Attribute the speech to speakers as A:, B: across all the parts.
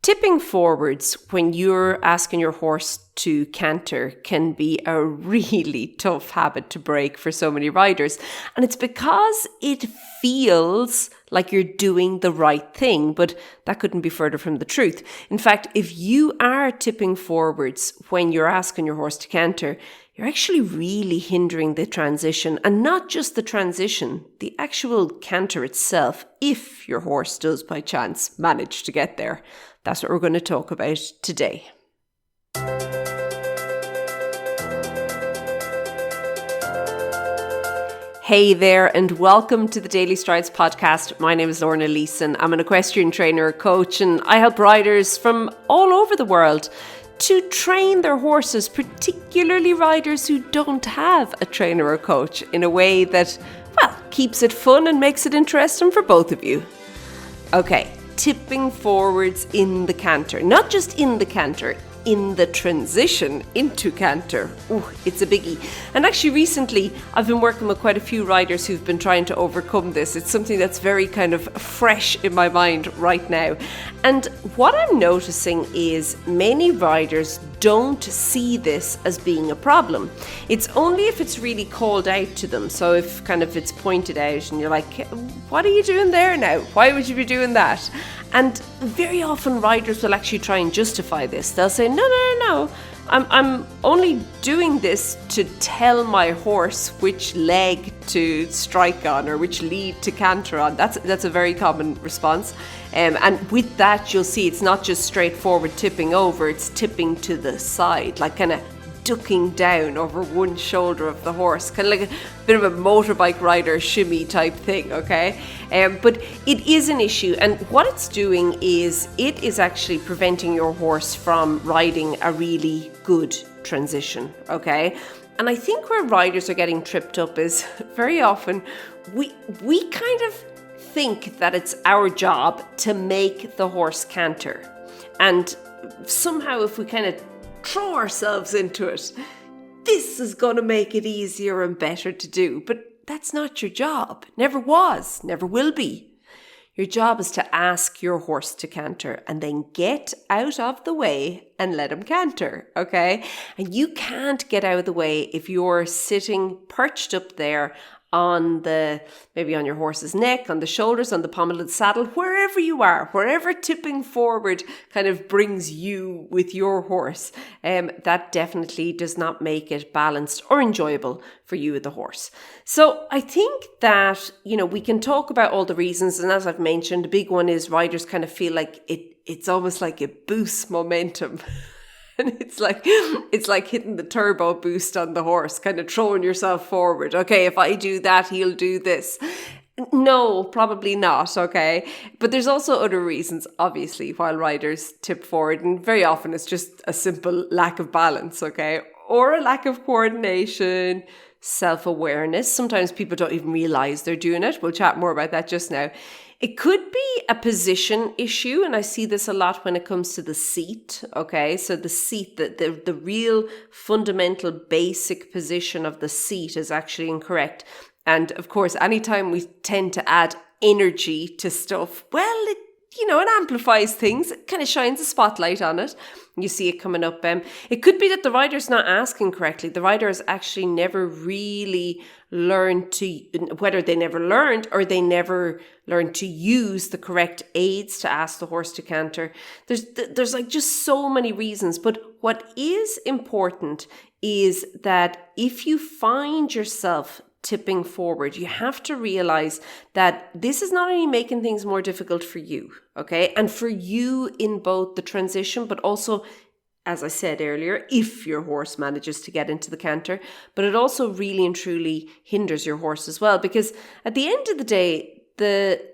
A: Tipping forwards when you're asking your horse to canter can be a really tough habit to break for so many riders. And it's because it feels like you're doing the right thing, but that couldn't be further from the truth. In fact, if you are tipping forwards when you're asking your horse to canter, you're actually really hindering the transition, and not just the transition, the actual canter itself, if your horse does by chance manage to get there. That's what we're going to talk about today. Hey there, and welcome to the Daily Strides podcast. My name is Lorna Leeson. I'm an equestrian trainer, coach, and I help riders from all over the world to train their horses, particularly riders who don't have a trainer or coach, in a way that, well, keeps it fun and makes it interesting for both of you. Okay, tipping forwards in the canter. Not just in the canter, in the transition into canter. Ooh, it's a biggie. And actually recently I've been working with quite a few riders who've been trying to overcome this. It's something that's very kind of fresh in my mind right now. And what I'm noticing is many riders don't see this as being a problem. It's only if it's really called out to them. So if kind of it's pointed out and you're like, what are you doing there now? Why would you be doing that? And very often riders will actually try and justify this. They'll say, no. I'm only doing this to tell my horse which leg to strike on or which lead to canter on. That's a very common response. And with that, you'll see it's not just straightforward tipping over, it's tipping to the side, like kind of ducking down over one shoulder of the horse, kind of like a bit of a motorbike rider shimmy type thing, okay? But it is an issue, and what it's doing is it is actually preventing your horse from riding a really good transition, okay? And I think where riders are getting tripped up is very often we kind of think that it's our job to make the horse canter, and somehow if we kind of throw ourselves into it, this is going to make it easier and better to do. But that's not your job. Never was, never will be. Your job is to ask your horse to canter and then get out of the way and let him canter, okay? And you can't get out of the way if you're sitting perched up there on maybe on your horse's neck, on the shoulders, on the pommel of the saddle, wherever you are, wherever tipping forward kind of brings you with your horse. That definitely does not make it balanced or enjoyable for you with the horse. So I think that, we can talk about all the reasons. And as I've mentioned, the big one is riders kind of feel like it's almost like it boosts momentum. And it's like hitting the turbo boost on the horse, kind of throwing yourself forward. Okay, if I do that, he'll do this. No, probably not, okay? But there's also other reasons, obviously, why riders tip forward. And very often it's just a simple lack of balance, okay? Or a lack of coordination, self-awareness. Sometimes people don't even realize they're doing it. We'll chat more about that just now. It could be a position issue, and I see this a lot when it comes to the seat, okay? So the seat, the real fundamental basic position of the seat is actually incorrect. And of course, anytime we tend to add energy to stuff, well, it amplifies things. It kind of shines a spotlight on it. You see it coming up. It could be that the rider's not asking correctly. The rider has actually never really learned whether they never learned or they never learned to use the correct aids to ask the horse to canter. There's like just so many reasons. But what is important is that if you find yourself tipping forward, you have to realize that this is not only making things more difficult for you, okay? And for you in both the transition, but also, as I said earlier, if your horse manages to get into the canter, but it also really and truly hinders your horse as well. Because at the end of the day,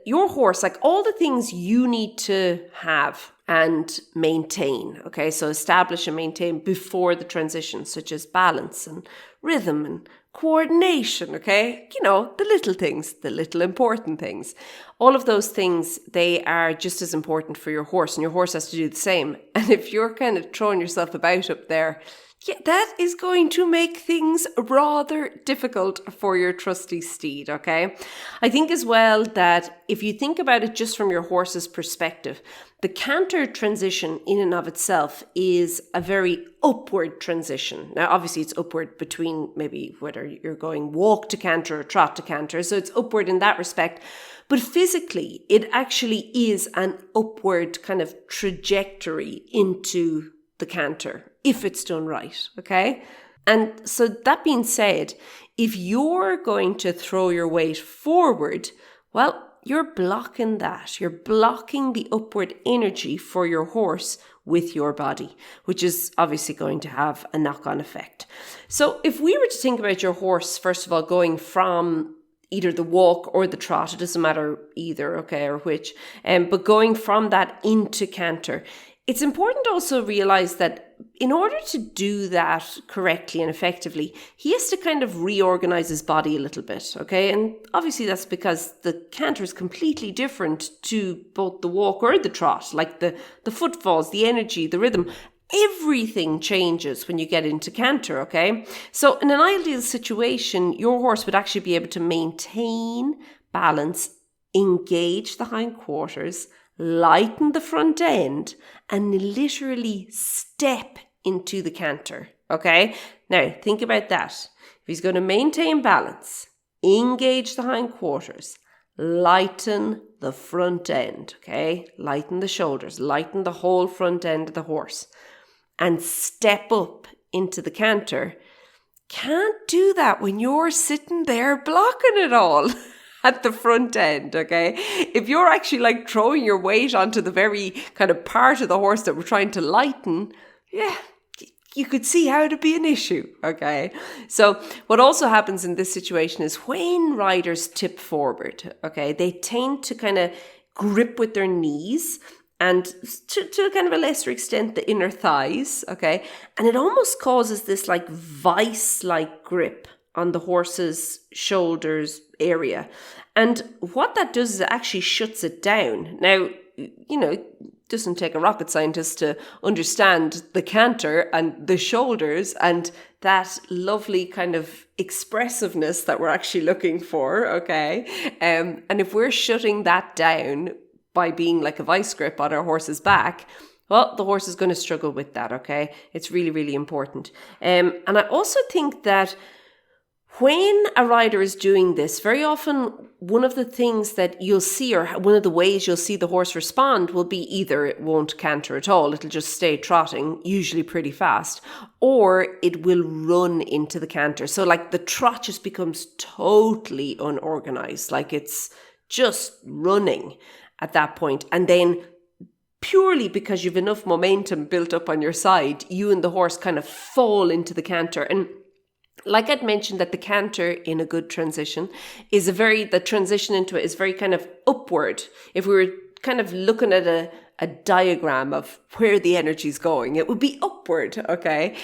A: your horse, like all the things you need to have and maintain, okay? So establish and maintain before the transition, such as balance and rhythm and coordination, okay? The little things, the little important things. All of those things, they are just as important for your horse, and your horse has to do the same. And if you're kind of throwing yourself about up there, yeah, that is going to make things rather difficult for your trusty steed, okay? I think as well that if you think about it just from your horse's perspective, the canter transition in and of itself is a very upward transition. Now, obviously, it's upward between maybe whether you're going walk to canter or trot to canter, so it's upward in that respect. But physically, it actually is an upward kind of trajectory into the canter, if it's done right, okay? And so that being said, if you're going to throw your weight forward, well, you're blocking that. You're blocking the upward energy for your horse with your body, which is obviously going to have a knock-on effect. So if we were to think about your horse, first of all, going from either the walk or the trot, it doesn't matter either, okay, or which, but going from that into canter, it's important to also realize that in order to do that correctly and effectively, he has to kind of reorganize his body a little bit, okay? And obviously that's because the canter is completely different to both the walk or the trot, like the footfalls, the energy, the rhythm. Everything changes when you get into canter, okay? So in an ideal situation, your horse would actually be able to maintain balance, engage the hindquarters, lighten the front end, and literally step into the canter, okay? Now, think about that. If he's going to maintain balance, engage the hindquarters, lighten the front end, okay? Lighten the shoulders, lighten the whole front end of the horse, and step up into the canter, can't do that when you're sitting there blocking it all at the front end, okay? If you're actually like throwing your weight onto the very kind of part of the horse that we're trying to lighten, yeah, you could see how it'd be an issue, okay? So what also happens in this situation is when riders tip forward, okay, they tend to kind of grip with their knees and to kind of a lesser extent, the inner thighs, okay? And it almost causes this like vice-like grip on the horse's shoulders area. And what that does is it actually shuts it down. Now, you know, it doesn't take a rocket scientist to understand the canter and the shoulders and that lovely kind of expressiveness that we're actually looking for, okay? And if we're shutting that down by being like a vice grip on our horse's back, well, the horse is going to struggle with that, okay? It's really, really important. And I also think that when a rider is doing this, very often one of the things that you'll see, or one of the ways you'll see the horse respond, will be either it won't canter at all, it'll just stay trotting, usually pretty fast, or it will run into the canter. So like the trot just becomes totally unorganized, like it's just running at that point. And then purely because you've enough momentum built up on your side, you and the horse kind of fall into the canter. And like I'd mentioned, that the canter in a good transition is the transition into it is very kind of upward. If we were kind of looking at a diagram of where the energy is going, it would be upward, okay?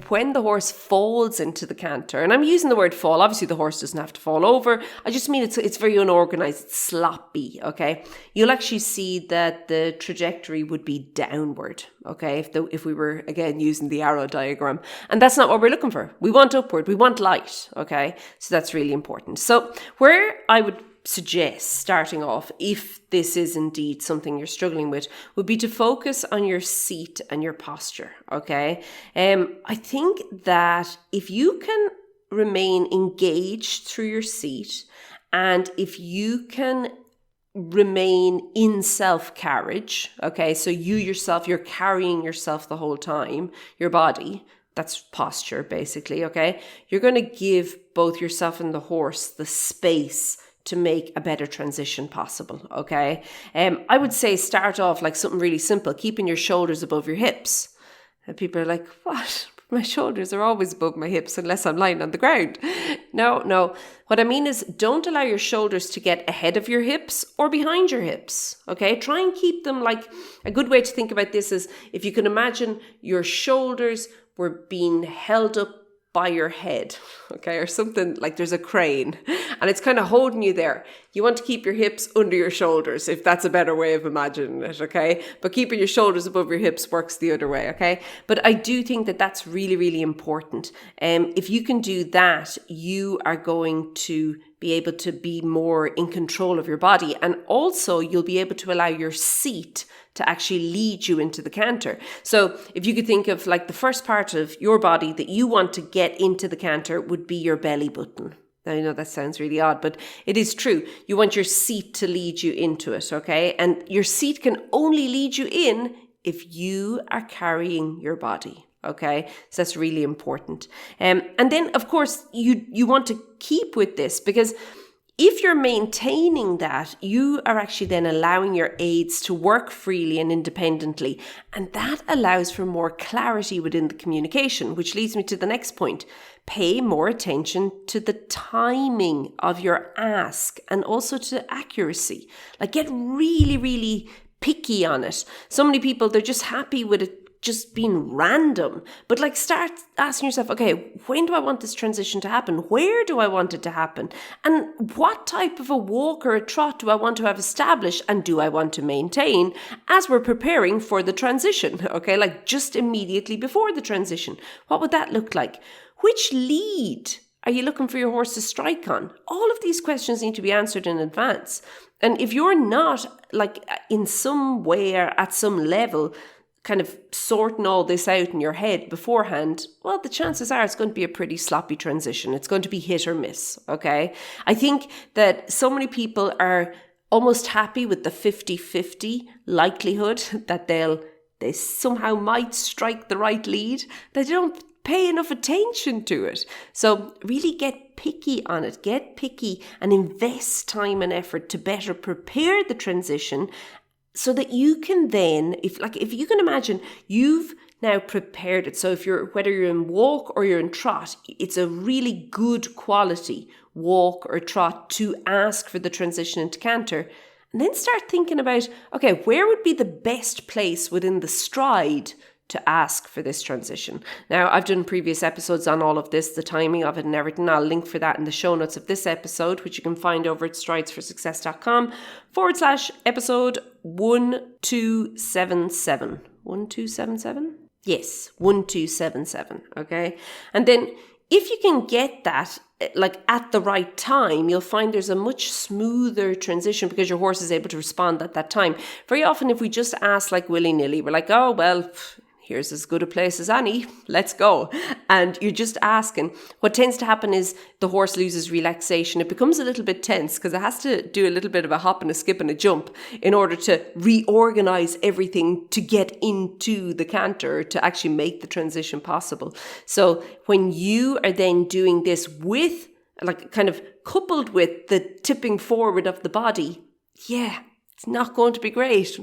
A: When the horse falls into the canter, and I'm using the word fall, obviously the horse doesn't have to fall over. I just mean it's very unorganized, it's sloppy, okay? You'll actually see that the trajectory would be downward, okay? If we were, again, using the arrow diagram. And that's not what we're looking for. We want upward, we want light, okay? So that's really important. So where I would suggest starting off, if this is indeed something you're struggling with, would be to focus on your seat and your posture, okay? I think that if you can remain engaged through your seat, and if you can remain in self-carriage, okay, so you yourself, you're carrying yourself the whole time, your body, that's posture basically, okay? You're going to give both yourself and the horse the space to make a better transition possible, okay? I would say start off like something really simple, keeping your shoulders above your hips. And people are like, what? My shoulders are always above my hips unless I'm lying on the ground. No. What I mean is don't allow your shoulders to get ahead of your hips or behind your hips, okay? Try and keep them like, a good way to think about this is if you can imagine your shoulders were being held up by your head, okay, or something like there's a crane and it's kind of holding you there. You want to keep your hips under your shoulders, if that's a better way of imagining it, okay? But keeping your shoulders above your hips works the other way, okay? But I do think that that's really, really important. If you can do that, you are going to be able to be more in control of your body. And also you'll be able to allow your seat to actually lead you into the canter. So if you could think of like the first part of your body that you want to get into the canter would be your belly button. Now, I know that sounds really odd, but it is true. You want your seat to lead you into it, okay? And your seat can only lead you in if you are carrying your body. Okay, so that's really important. And then, of course, you want to keep with this, because if you're maintaining that, you are actually then allowing your aids to work freely and independently. And that allows for more clarity within the communication, which leads me to the next point. Pay more attention to the timing of your ask and also to accuracy. Like, get really, really picky on it. So many people, they're just happy with it just being random, but like start asking yourself, okay, when do I want this transition to happen? Where do I want it to happen? And what type of a walk or a trot do I want to have established and do I want to maintain as we're preparing for the transition? Okay, like just immediately before the transition, what would that look like? Which lead are you looking for your horse to strike on? All of these questions need to be answered in advance. And if you're not like in some way or at some level kind of sorting all this out in your head beforehand, well, the chances are it's going to be a pretty sloppy transition. It's going to be hit or miss, okay? I think that so many people are almost happy with the 50-50 likelihood that they somehow might strike the right lead, that they don't pay enough attention to it. So really get picky on it. Get picky and invest time and effort to better prepare the transition, so that you can then, if you can imagine, you've now prepared it. So whether you're in walk or you're in trot, it's a really good quality walk or trot to ask for the transition into canter. And then start thinking about, okay, where would be the best place within the stride to ask for this transition? Now, I've done previous episodes on all of this, the timing of it and everything. I'll link for that in the show notes of this episode, which you can find over at stridesforsuccess.com/episode 1277. 1277? Yes, 1277. Okay. And then if you can get that like at the right time, you'll find there's a much smoother transition because your horse is able to respond at that time. Very often, if we just ask like willy-nilly, we're like, oh, well, here's as good a place as any, let's go. And you're just asking. What tends to happen is the horse loses relaxation. It becomes a little bit tense because it has to do a little bit of a hop and a skip and a jump in order to reorganize everything to get into the canter to actually make the transition possible. So when you are then doing this with, like kind of coupled with the tipping forward of the body, yeah, it's not going to be great.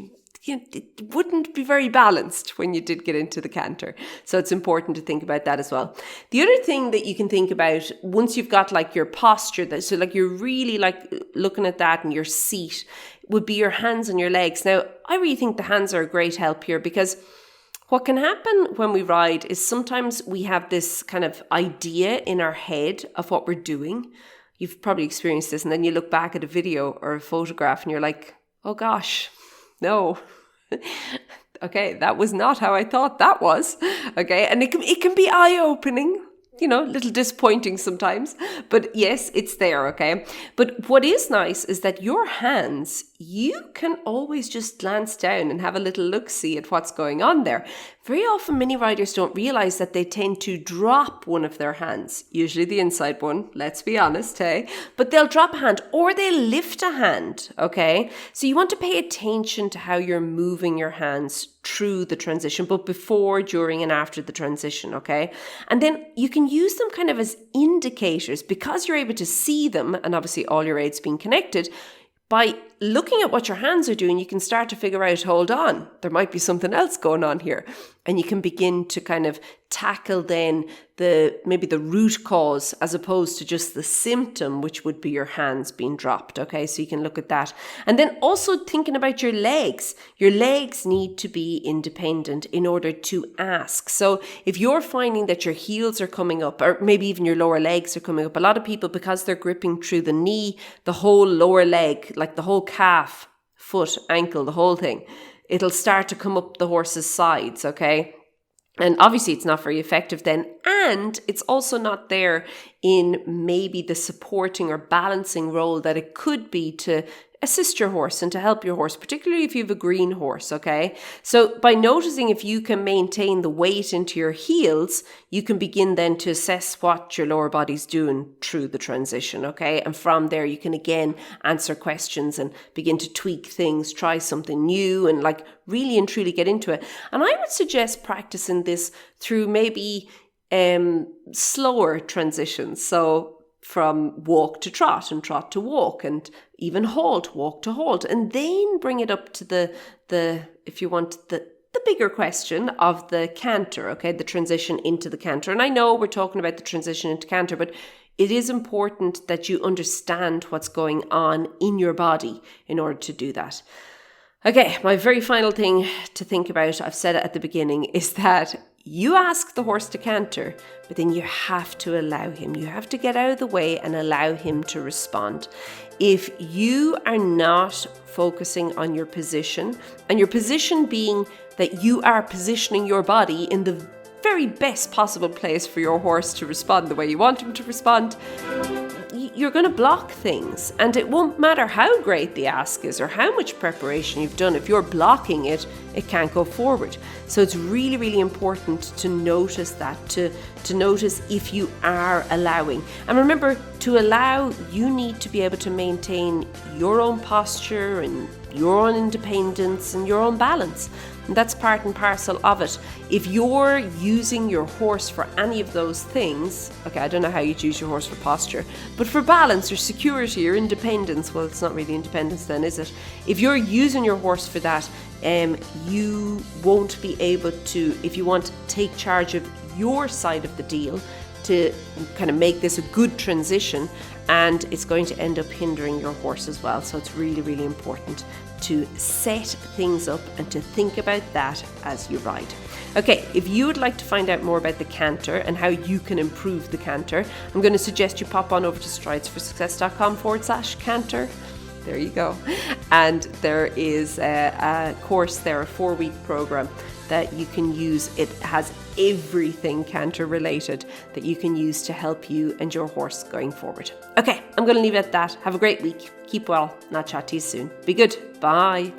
A: It wouldn't be very balanced when you did get into the canter. So it's important to think about that as well. The other thing that you can think about once you've got like your posture, so like you're really like looking at that and your seat, would be your hands and your legs. Now, I really think the hands are a great help here, because what can happen when we ride is sometimes we have this kind of idea in our head of what we're doing. You've probably experienced this, and then you look back at a video or a photograph and you're like, oh gosh, no. Okay, that was not how I thought that was. Okay, and it can be eye-opening, you know, a little disappointing sometimes, but yes, it's there, okay? But what is nice is that your hands, you can always just glance down and have a little look-see at what's going on there. Very often, many riders don't realize that they tend to drop one of their hands, usually the inside one, let's be honest, hey? But they'll drop a hand or they'll lift a hand, okay? So you want to pay attention to how you're moving your hands through the transition, but before, during, and after the transition, okay? And then you can use them kind of as indicators because you're able to see them, and obviously all your aids being connected, by looking at what your hands are doing, you can start to figure out, hold on, there might be something else going on here. And you can begin to kind of tackle then maybe the root cause as opposed to just the symptom, which would be your hands being dropped. Okay, so you can look at that. And then also thinking about your legs. Your legs need to be independent in order to ask. So if you're finding that your heels are coming up, or maybe even your lower legs are coming up, a lot of people, because they're gripping through the knee, the whole lower leg, like the whole calf, foot, ankle, the whole thing, it'll start to come up the horse's sides, okay? And obviously it's not very effective then. And it's also not there in maybe the supporting or balancing role that it could be to assist your horse and to help your horse, particularly if you have a green horse, okay? So by noticing if you can maintain the weight into your heels, you can begin then to assess what your lower body's doing through the transition, okay? And from there, you can again answer questions and begin to tweak things, try something new, and like really and truly get into it. And I would suggest practicing this through maybe slower transitions. So from walk to trot and trot to walk and even halt, walk to halt, and then bring it up to the if you want, the bigger question of the canter, okay, the transition into the canter. And I know we're talking about the transition into canter, but it is important that you understand what's going on in your body in order to do that. Okay, my very final thing to think about, I've said it at the beginning, is that you ask the horse to canter, but then you have to allow him. You have to get out of the way and allow him to respond. If you are not focusing on your position, and your position being that you are positioning your body in the very best possible place for your horse to respond the way you want him to respond, you're going to block things, and it won't matter how great the ask is or how much preparation you've done. If you're blocking it, it can't go forward. So it's really, really important to notice that, to notice if you are allowing. And remember, to allow, you need to be able to maintain your own posture and your own independence and your own balance. And that's part and parcel of it. If you're using your horse for any of those things, okay, I don't know how you'd use your horse for posture, but for balance or security or independence, well, it's not really independence then, is it? If you're using your horse for that, you won't be able to, if you want to take charge of your side of the deal, to kind of make this a good transition, and it's going to end up hindering your horse as well. So it's really, really important to set things up and to think about that as you ride. Okay, if you would like to find out more about the canter and how you can improve the canter, I'm going to suggest you pop on over to stridesforsuccess.com/canter. There you go. And there is a course there, a 4-week program that you can use. It has everything canter related that you can use to help you and your horse going forward. Okay, I'm going to leave it at that. Have a great week. Keep well, and I'll chat to you soon. Be good. Bye.